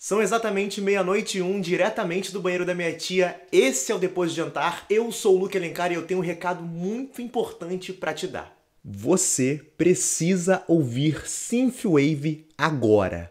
São exatamente 00h01, diretamente do banheiro da minha tia. Esse é o Depois de Jantar. Eu sou o Luke Alencar e eu tenho um recado muito importante pra te dar. Você precisa ouvir Synthwave agora.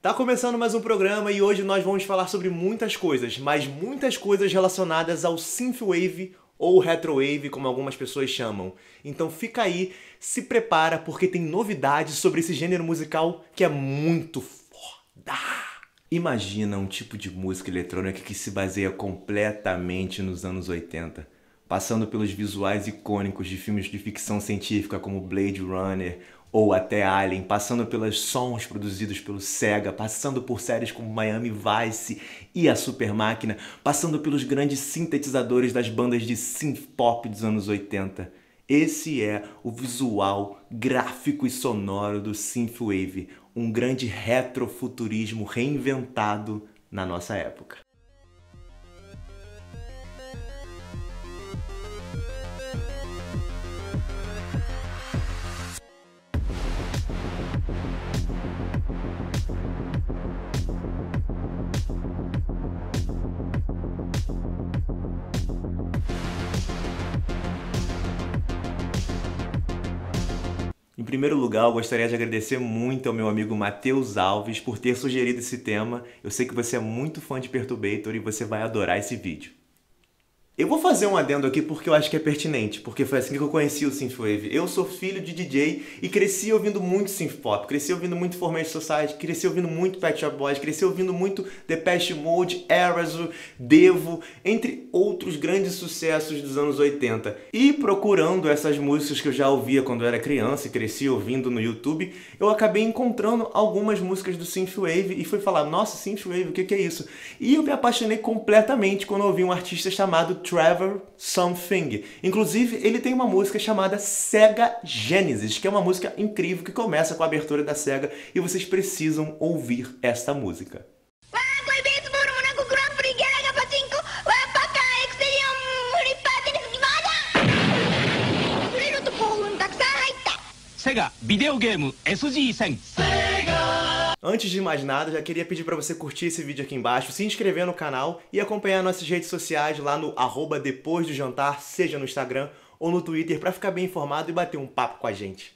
Tá começando mais um programa e hoje nós vamos falar sobre muitas coisas, mas muitas coisas relacionadas ao Synthwave ou Retrowave, como algumas pessoas chamam. Então fica aí, se prepara, porque tem novidades sobre esse gênero musical que é muito foda. Imagina um tipo de música eletrônica que se baseia completamente nos anos 80, passando pelos visuais icônicos de filmes de ficção científica como Blade Runner ou até Alien, passando pelos sons produzidos pelo Sega, passando por séries como Miami Vice e a Super Máquina, passando pelos grandes sintetizadores das bandas de synth pop dos anos 80. Esse é o visual gráfico e sonoro do Synthwave, um grande retrofuturismo reinventado na nossa época. Em primeiro lugar, eu gostaria de agradecer muito ao meu amigo Matheus Alves por ter sugerido esse tema. Eu sei que você é muito fã de Perturbator e você vai adorar esse vídeo. Eu vou fazer um adendo aqui porque eu acho que é pertinente, porque foi assim que eu conheci o Synthwave. Eu sou filho de DJ e cresci ouvindo muito synth pop, cresci ouvindo muito Formation Society, cresci ouvindo muito Pet Shop Boys, cresci ouvindo muito Depeche Mode, Aerosmith, Devo, entre outros grandes sucessos dos anos 80. E procurando essas músicas que eu já ouvia quando eu era criança e cresci ouvindo no YouTube, eu acabei encontrando algumas músicas do Synthwave e fui falar, nossa, Synthwave, o que é isso? E eu me apaixonei completamente quando eu ouvi um artista chamado Trevor Something. Inclusive, ele tem uma música chamada Sega Genesis, que é uma música incrível que começa com a abertura da Sega e vocês precisam ouvir esta música. Sega Video Game SG-1000. Antes de mais nada, já queria pedir para você curtir esse vídeo aqui embaixo, se inscrever no canal e acompanhar nossas redes sociais lá no @depois do jantar, seja no Instagram ou no Twitter, para ficar bem informado e bater um papo com a gente.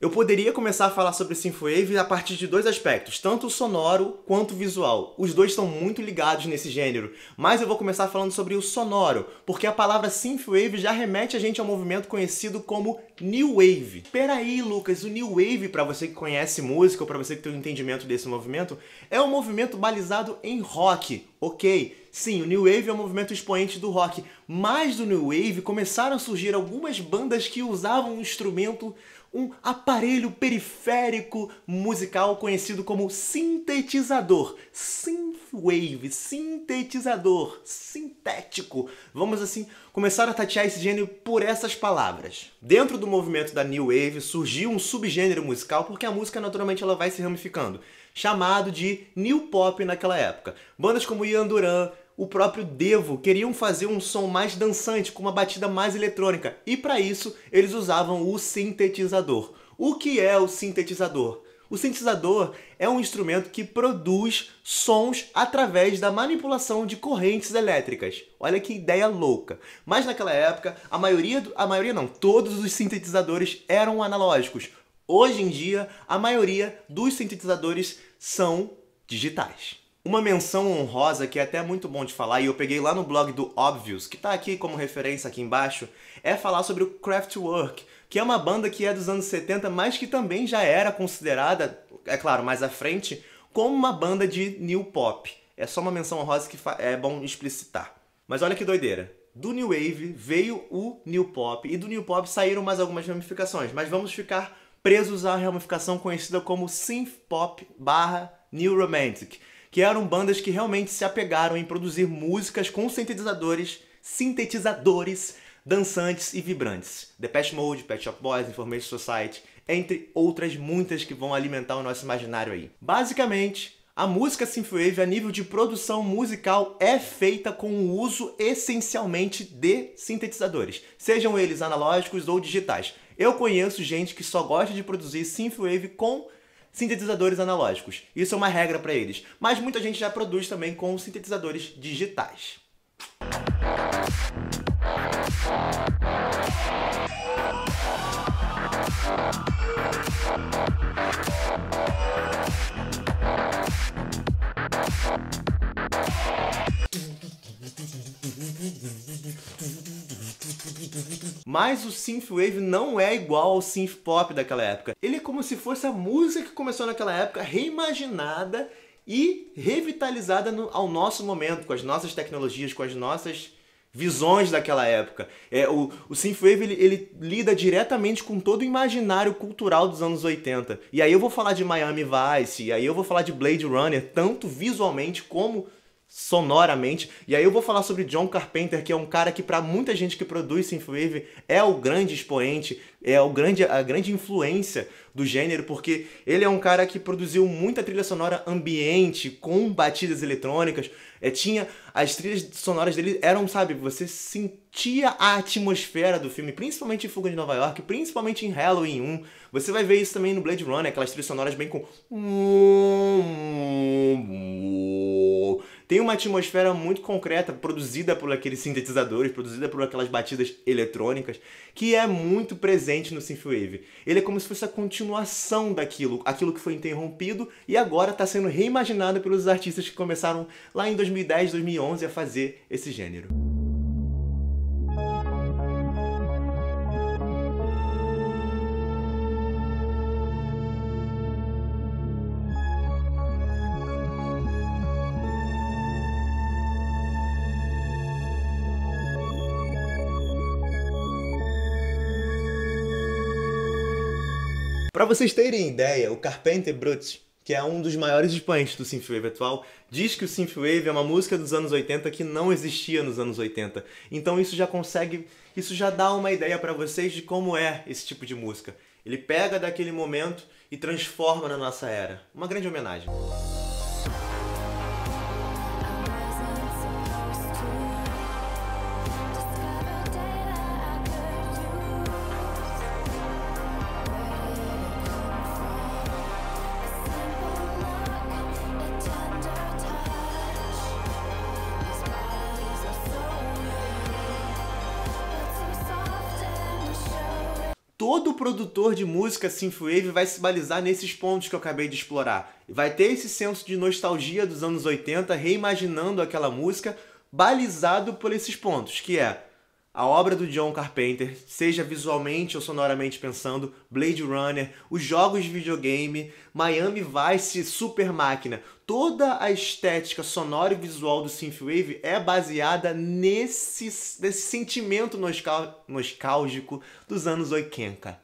Eu poderia começar a falar sobre Synthwave a partir de dois aspectos, tanto o sonoro quanto o visual. Os dois estão muito ligados nesse gênero, mas eu vou começar falando sobre o sonoro, porque a palavra Synthwave já remete a gente a um movimento conhecido como New Wave. Peraí, Lucas, o New Wave, para você que conhece música ou para você que tem um entendimento desse movimento, é um movimento balizado em rock, ok? Sim, o New Wave é um movimento expoente do rock, mas do New Wave começaram a surgir algumas bandas que usavam um instrumento, um aparelho periférico musical conhecido como sintetizador. Synthwave, sintetizador, sintético. Vamos assim começar a tatear esse gênero por essas palavras. Dentro do movimento da New Wave surgiu um subgênero musical, porque a música naturalmente ela vai se ramificando, chamado de New Pop naquela época. Bandas como Ian Duran, o próprio Devo queriam fazer um som mais dançante, com uma batida mais eletrônica, e para isso eles usavam o sintetizador. O que é o sintetizador? O sintetizador é um instrumento que produz sons através da manipulação de correntes elétricas. Olha que ideia louca. Mas naquela época, todos os sintetizadores eram analógicos. Hoje em dia, a maioria dos sintetizadores são digitais. Uma menção honrosa que é até muito bom de falar, e eu peguei lá no blog do Obvious, que tá aqui como referência aqui embaixo, é falar sobre o Kraftwerk, que é uma banda que é dos anos 70, mas que também já era considerada, é claro, mais à frente, como uma banda de New Pop. É só uma menção honrosa que é bom explicitar. Mas olha que doideira. Do New Wave veio o New Pop, e do New Pop saíram mais algumas ramificações, mas vamos ficar presos à ramificação conhecida como Synth Pop / New Romantic, que eram bandas que realmente se apegaram em produzir músicas com sintetizadores dançantes e vibrantes. Depeche Mode, Pet Shop Boys, Information Society, entre outras muitas que vão alimentar o nosso imaginário aí. Basicamente, A música Synthwave, a nível de produção musical, é feita com o uso essencialmente de sintetizadores, sejam eles analógicos ou digitais. Eu conheço gente que só gosta de produzir Synthwave com sintetizadores analógicos. Isso é uma regra para eles, mas muita gente já produz também com sintetizadores digitais. Mas o Synthwave não é igual ao synth pop daquela época. Ele é como se fosse a música que começou naquela época, reimaginada e revitalizada ao nosso momento, com as nossas tecnologias, com as nossas visões daquela época. O Synthwave ele lida diretamente com todo o imaginário cultural dos anos 80. E aí eu vou falar de Miami Vice, e aí eu vou falar de Blade Runner, tanto visualmente como sonoramente. E aí eu vou falar sobre John Carpenter, que é um cara que para muita gente que produz Synthwave é o grande expoente, a grande influência do gênero, porque ele é um cara que produziu muita trilha sonora ambiente, com batidas eletrônicas. Tinha as trilhas sonoras dele eram, sabe, você sentia a atmosfera do filme, principalmente em Fuga de Nova York, principalmente em Halloween 1. Você vai ver isso também no Blade Runner, aquelas trilhas sonoras bem com... Tem uma atmosfera muito concreta, produzida por aqueles sintetizadores, produzida por aquelas batidas eletrônicas, que é muito presente no Synthwave. Ele é como se fosse a continuação daquilo, aquilo que foi interrompido e agora está sendo reimaginado pelos artistas que começaram lá em 2010, 2011 a fazer esse gênero. Para vocês terem ideia, o Carpenter Brut, que é um dos maiores expoentes do Synthwave atual, diz que o Synthwave é uma música dos anos 80 que não existia nos anos 80. Então isso já dá uma ideia para vocês de como é esse tipo de música. Ele pega daquele momento e transforma na nossa era. Uma grande homenagem. Todo produtor de música Synthwave vai se balizar nesses pontos que eu acabei de explorar. Vai ter esse senso de nostalgia dos anos 80, reimaginando aquela música, balizado por esses pontos, que é a obra do John Carpenter, seja visualmente ou sonoramente pensando, Blade Runner, os jogos de videogame, Miami Vice, Super Máquina. Toda a estética sonora e visual do Synthwave é baseada nesse sentimento nostálgico dos anos 80.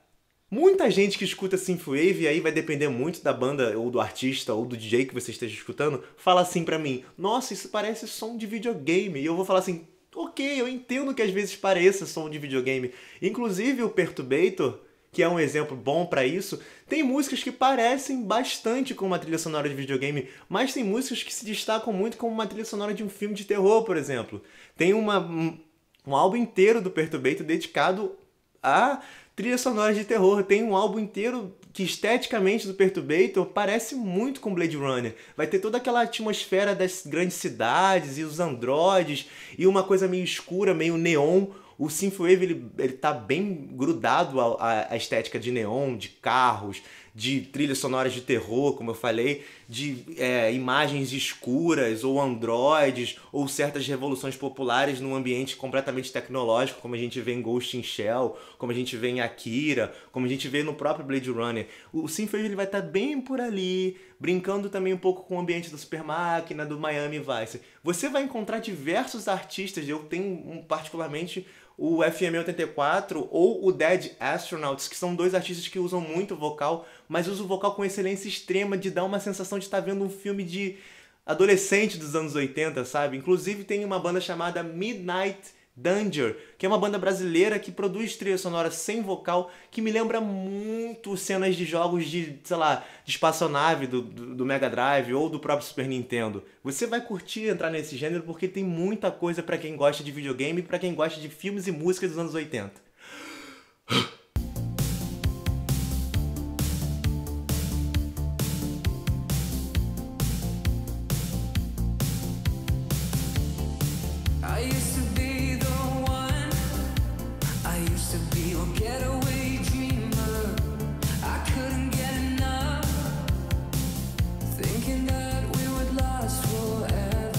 Muita gente que escuta Synthwave, e aí vai depender muito da banda, ou do artista, ou do DJ que você esteja escutando, fala assim pra mim, nossa, isso parece som de videogame. E eu vou falar assim, ok, eu entendo que às vezes pareça som de videogame. Inclusive o Perturbator, que é um exemplo bom pra isso, tem músicas que parecem bastante com uma trilha sonora de videogame, mas tem músicas que se destacam muito como uma trilha sonora de um filme de terror, por exemplo. Tem um álbum inteiro do Perturbator dedicado a trilha sonora de terror. Tem um álbum inteiro que esteticamente do Perturbator parece muito com Blade Runner. Vai ter toda aquela atmosfera das grandes cidades e os androides e uma coisa meio escura, meio neon. O Synthwave ele tá bem grudado à estética de neon, de carros, de trilhas sonoras de terror, como eu falei, de imagens escuras, ou androides, ou certas revoluções populares num ambiente completamente tecnológico, como a gente vê em Ghost in Shell, como a gente vê em Akira, como a gente vê no próprio Blade Runner. O Synthwave ele vai estar bem por ali, brincando também um pouco com o ambiente da Super Máquina, do Miami Vice. Você vai encontrar diversos artistas, eu tenho particularmente o FM84 ou o Dead Astronauts, que são dois artistas que usam muito vocal, mas usam o vocal com excelência extrema de dar uma sensação de estar vendo um filme de adolescente dos anos 80, sabe? Inclusive tem uma banda chamada Midnight Danger, que é uma banda brasileira que produz trilha sonora sem vocal, que me lembra muito cenas de jogos de, sei lá, de espaçonave do Mega Drive ou do próprio Super Nintendo. Você vai curtir entrar nesse gênero porque tem muita coisa pra quem gosta de videogame e pra quem gosta de filmes e músicas dos anos 80. I used to be the one. I used to be a getaway dreamer. I couldn't get enough. Thinking that we would last forever.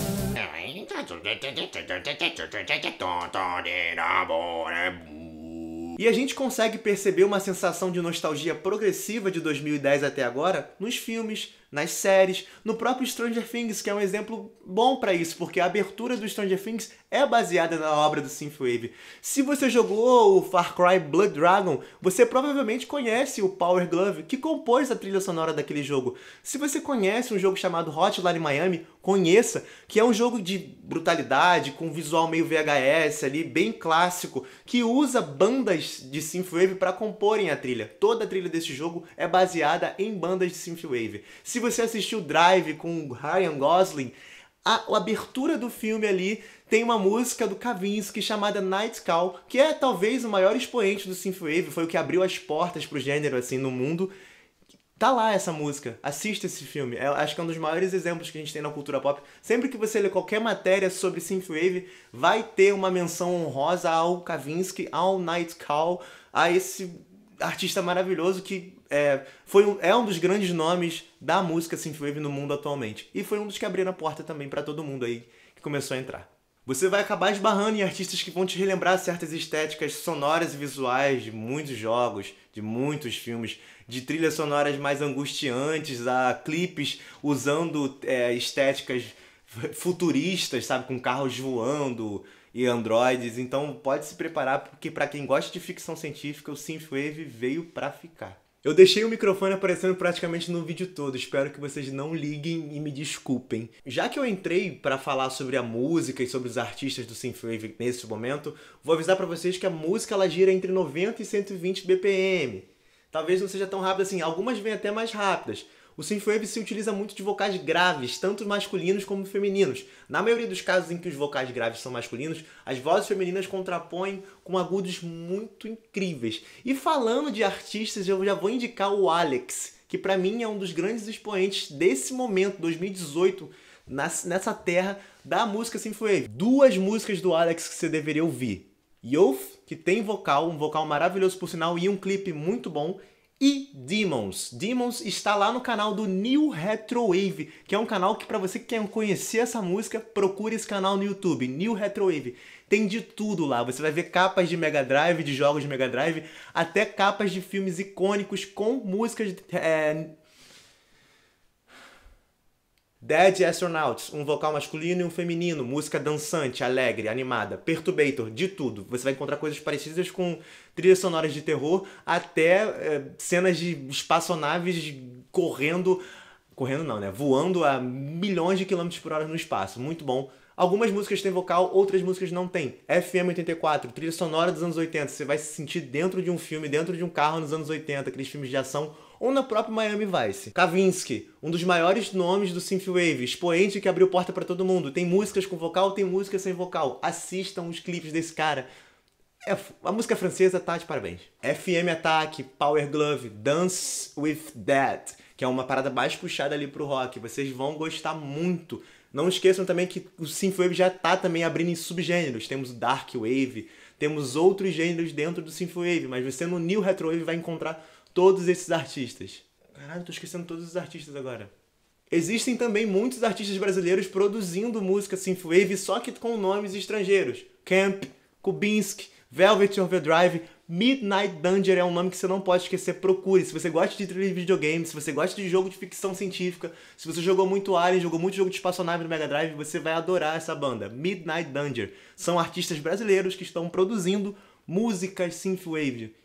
E a gente consegue perceber uma sensação de nostalgia progressiva de 2010 até agora nos filmes, nas séries, no próprio Stranger Things, que é um exemplo bom pra isso, porque a abertura do Stranger Things é baseada na obra do Synthwave. Se você jogou o Far Cry Blood Dragon, você provavelmente conhece o Power Glove, que compôs a trilha sonora daquele jogo. Se você conhece um jogo chamado Hotline Miami, conheça, que é um jogo de brutalidade, com visual meio VHS ali, bem clássico, que usa bandas de Synthwave para comporem a trilha. Toda a trilha desse jogo é baseada em bandas de Synthwave. Se você assistiu Drive com o Ryan Gosling, a abertura do filme ali tem uma música do Kavinsky chamada Night Call, que é talvez o maior expoente do Synthwave, foi o que abriu as portas pro gênero assim no mundo. Tá lá essa música, assista esse filme, acho que é um dos maiores exemplos que a gente tem na cultura pop. Sempre que você lê qualquer matéria sobre Synthwave, vai ter uma menção honrosa ao Kavinsky, ao Night Call, a esse artista maravilhoso que é um dos grandes nomes da música Synthwave no mundo atualmente. E foi um dos que abriram a porta também pra todo mundo aí que começou a entrar. Você vai acabar esbarrando em artistas que vão te relembrar certas estéticas sonoras e visuais de muitos jogos, de muitos filmes, de trilhas sonoras mais angustiantes, a clipes usando estéticas futuristas, sabe, com carros voando e androides. Então pode se preparar, porque para quem gosta de ficção científica, o Synthwave veio pra ficar. Eu deixei o microfone aparecendo praticamente no vídeo todo, espero que vocês não liguem e me desculpem. Já que eu entrei para falar sobre a música e sobre os artistas do Synthwave nesse momento, vou avisar para vocês que a música ela gira entre 90 e 120 BPM. Talvez não seja tão rápida assim, algumas vêm até mais rápidas. O Synthwave se utiliza muito de vocais graves, tanto masculinos como femininos. Na maioria dos casos em que os vocais graves são masculinos, as vozes femininas contrapõem com agudos muito incríveis. E falando de artistas, eu já vou indicar o Alex, que pra mim é um dos grandes expoentes desse momento, 2018, nessa terra da música Synthwave. Duas músicas do Alex que você deveria ouvir. Youth, que tem vocal, um vocal maravilhoso por sinal, e um clipe muito bom. E Demons. Demons está lá no canal do New Retro Wave, que é um canal que para você que quer conhecer essa música, procure esse canal no YouTube, New Retro Wave. Tem de tudo lá, você vai ver capas de Mega Drive, de jogos de Mega Drive, até capas de filmes icônicos com músicas Dead Astronauts, um vocal masculino e um feminino, música dançante, alegre, animada, Perturbator, de tudo. Você vai encontrar coisas parecidas com trilhas sonoras de terror, até cenas de espaçonaves correndo não, né? Voando a milhões de quilômetros por hora no espaço. Muito bom. Algumas músicas têm vocal, outras músicas não têm. FM 84, trilha sonora dos anos 80. Você vai se sentir dentro de um filme, dentro de um carro nos anos 80, aqueles filmes de ação, ou na própria Miami Vice. Kavinsky, um dos maiores nomes do Synthwave, expoente que abriu porta pra todo mundo. Tem músicas com vocal, tem músicas sem vocal. Assistam os clipes desse cara. A música francesa tá de parabéns. FM Attack, Power Glove, Dance with That, que é uma parada mais puxada ali pro rock. Vocês vão gostar muito. Não esqueçam também que o Synthwave já tá também abrindo em subgêneros. Temos o Dark Wave, temos outros gêneros dentro do Synthwave, mas você no New Retro Wave vai encontrar todos esses artistas. Caralho, tô esquecendo todos os artistas agora. Existem também muitos artistas brasileiros produzindo música Synthwave, só que com nomes estrangeiros. Camp, Kubinsky, Velvet Overdrive, Midnight Danger é um nome que você não pode esquecer, procure. Se você gosta de trilha de videogame, se você gosta de jogo de ficção científica, se você jogou muito Alien, jogou muito jogo de espaçonave no Mega Drive, você vai adorar essa banda. Midnight Danger. São artistas brasileiros que estão produzindo músicas Synthwave.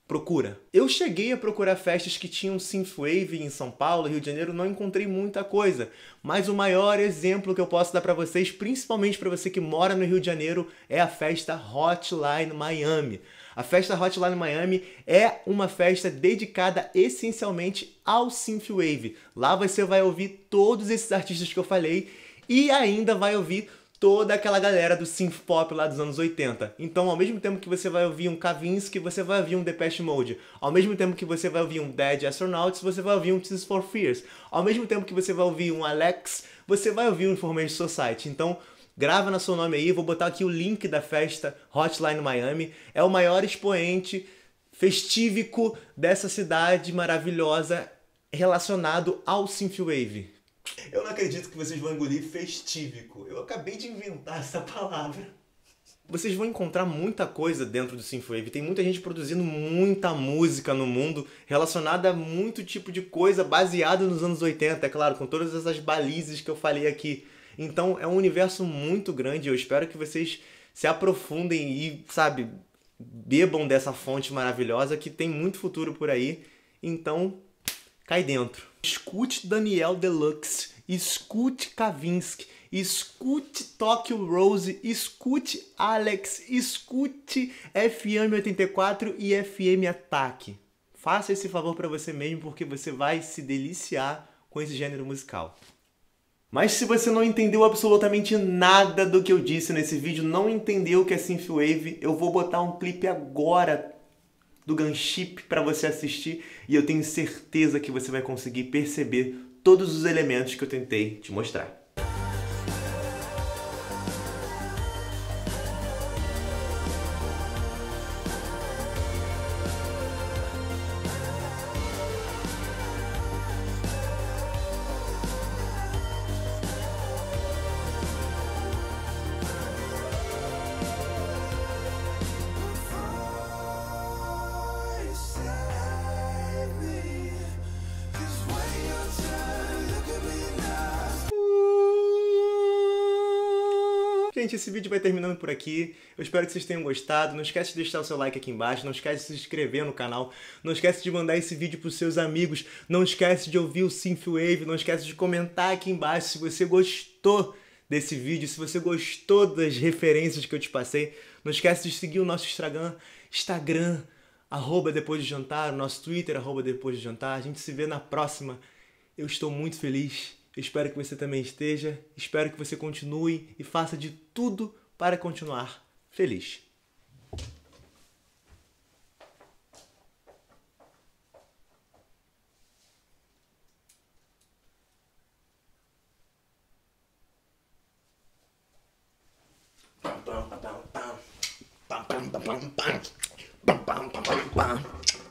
procura. Eu cheguei a procurar festas que tinham synthwave em São Paulo, Rio de Janeiro, não encontrei muita coisa. Mas o maior exemplo que eu posso dar para vocês, principalmente para você que mora no Rio de Janeiro, é a festa Hotline Miami. A festa Hotline Miami é uma festa dedicada essencialmente ao synthwave. Lá você vai ouvir todos esses artistas que eu falei e ainda vai ouvir toda aquela galera do synth pop lá dos anos 80. Então, ao mesmo tempo que você vai ouvir um Kavinsky, você vai ouvir um Depeche Mode. Ao mesmo tempo que você vai ouvir um Dead Astronauts, você vai ouvir um Tears for Fears. Ao mesmo tempo que você vai ouvir um Alex, você vai ouvir um Information Society. Então, grava no seu nome aí, vou botar aqui o link da festa Hotline Miami. É o maior expoente festívico dessa cidade maravilhosa relacionado ao synthwave. Eu não acredito que vocês vão engolir festívico. Eu acabei de inventar essa palavra. Vocês vão encontrar muita coisa dentro do synthwave. Tem muita gente produzindo muita música no mundo relacionada a muito tipo de coisa baseada nos anos 80, é claro, com todas essas balizes que eu falei aqui. Então é um universo muito grande. Eu espero que vocês se aprofundem e, sabe, bebam dessa fonte maravilhosa que tem muito futuro por aí. Então, cai dentro. Escute Daniel Deluxe, escute Kavinsky, escute Tokyo Rose, escute Alex, escute FM 84 e FM Attack. Faça esse favor para você mesmo porque você vai se deliciar com esse gênero musical. Mas se você não entendeu absolutamente nada do que eu disse nesse vídeo, não entendeu o que é synthwave, eu vou botar um clipe agora do Gunship para você assistir e eu tenho certeza que você vai conseguir perceber todos os elementos que eu tentei te mostrar. Gente, esse vídeo vai terminando por aqui. Eu espero que vocês tenham gostado. Não esquece de deixar o seu like aqui embaixo. Não esquece de se inscrever no canal. Não esquece de mandar esse vídeo para os seus amigos. Não esquece de ouvir o Synthwave. Não esquece de comentar aqui embaixo se você gostou desse vídeo, se você gostou das referências que eu te passei. Não esquece de seguir o nosso Instagram, @depoisdejantar, o nosso Twitter, @depoisdejantar. A gente se vê na próxima. Eu estou muito feliz. Espero que você também esteja. Espero que você continue e faça de tudo para continuar feliz.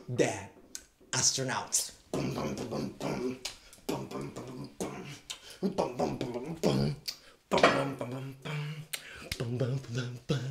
Dead Astronauts. Bum bum bum bum bum bum bum bum bum bum bum bum bum bum.